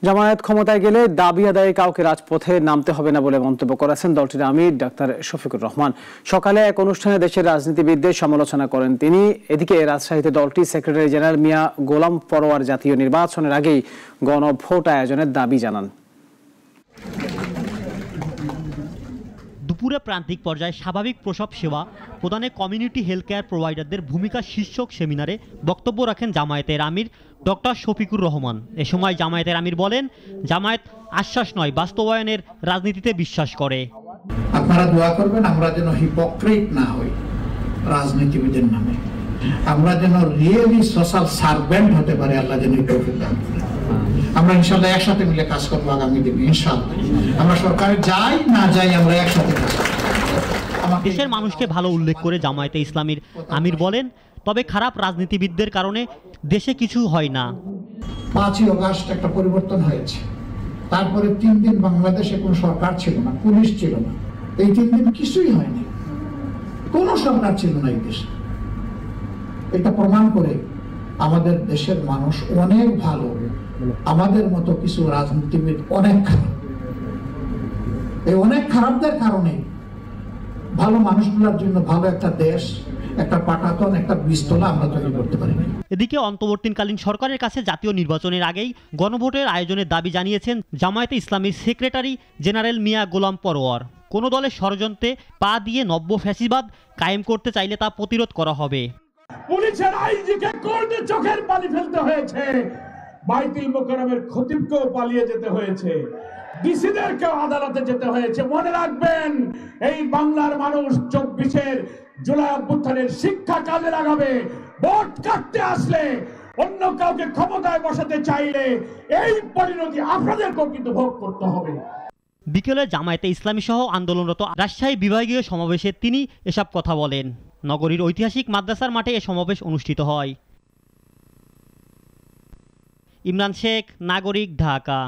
জামায়াত ক্ষমতায় গেলে দাবি আদায়ে কাউকে রাজপথে নামতে হবে না বলে মন্তব্য করেছেন দলটির আমির ডাক্তার শফিকুর রহমান। সকালে এক অনুষ্ঠানে দেশের রাজনীতিবিদদের সমালোচনা করেন তিনি। এদিকে রাজশাহীতে দলটির সেক্রেটারি জেনারেল মিয়া গোলাম পরোয়ার জাতীয় নির্বাচনের আগেই গণভোট আয়োজনের দাবি জানান। দুপুরে প্রান্তিক পর্যায়ে স্বাভাবিক প্রসব সেবা প্রদানে কমিউনিটি হেলথ কেয়ার প্রোভাইডারদের ভূমিকা শীর্ষক সেমিনারে বক্তব্য রাখেন জামায়াতের আমির ডক্টর শফিকুর রহমান। এ সময় জামায়াতের আমির বলেন, জামায়াত আশ্বাস নয় বাস্তবায়নের রাজনীতিতে বিশ্বাস করে। আপনারা দোয়া করবেন আমরা যেন হিপোক্রিট না হই রাজনীতিবিদের নামে, আমরা যেন রিয়েলি সোশ্যাল সার্ভেন্ট হতে পারি। আল্লাহ যেন তৌফিক দান করেন। আমরা ইনশাআল্লাহ একসাথে মিলে কাজ করবো আগামী দিনে ইনশাআল্লাহ। আমরা সরকারে যাই না যাই আমরা একসাথে কাজ করব। দেশের মানুষকে ভালো উল্লেখ করে জামায়াতে ইসলামীর আমির বলেন, তবে খারাপ রাজনীতিবিদদের কারণে দেশে কিছু হয় না। 5ই আগস্ট একটা পরিবর্তন হয়েছে, তারপরে 3 দিন বাংলাদেশে কোনো সরকার ছিল না, পুলিশ ছিল না। এই 3 দিন কিছুই হয়নি, কোনো সরকার ছিল না এই দেশে। এটা প্রমাণ করে আমাদের দেশের মানুষ অনেক ভালো, আমাদের মতো কিছু রাজনীতিবিদ অনেক খারাপ। এই অনেক খারাপদের কারণে ভালো মানুষগুলোর জন্য ভালো একটা দেশ, একটা পাটাতন, একটা বীজতলা আমরা তৈরি করতে পারি না। এদিকে অন্তর্বর্তীকালীন সরকারের কাছে জাতীয় নির্বাচনের আগেই গণভোটের আয়োজনের দাবি জানিয়েছেন জামায়াতে ইসলামীর সেক্রেটারি জেনারেল মিয়া গোলাম পরোয়ার। কোনো দলের ষড়যন্ত্রে পা দিয়ে নব্য ফ্যাসিবাদ কায়েম করতে চাইলে তা প্রতিরোধ করা হবে। পুলিশের আইজিকে কোর্টে চোখের পানি ফেলতে হয়েছে, বাইতুল মোকাররমের খতিবকেও পালিয়ে যেতে হয়েছে, ডিসিদেরকেও আদালতে যেতে হয়েছে। মনে রাখবেন, এই বাংলার মানুষ 24-এর জুলাই অভ্যুত্থানের শিক্ষা কাজে লাগাবে। ভোট কাটতে আসলে, অন্য কাউকে ক্ষমতায় বসাতে চাইলে এই পরিণতি আপনাদেরকেও কিন্তু ভোগ করতে হবে। বিকেলে জামায়াতে ইসলামী সহ আন্দোলনরত রাজশাহী বিভাগীয় সমাবেশে তিনি এসব কথা বলেন। নগরীর ঐতিহাসিক মাদ্রাসার মাঠে এ সমাবেশ অনুষ্ঠিত হয়। ইমরান শেখ, নাগরিক, ঢাকা।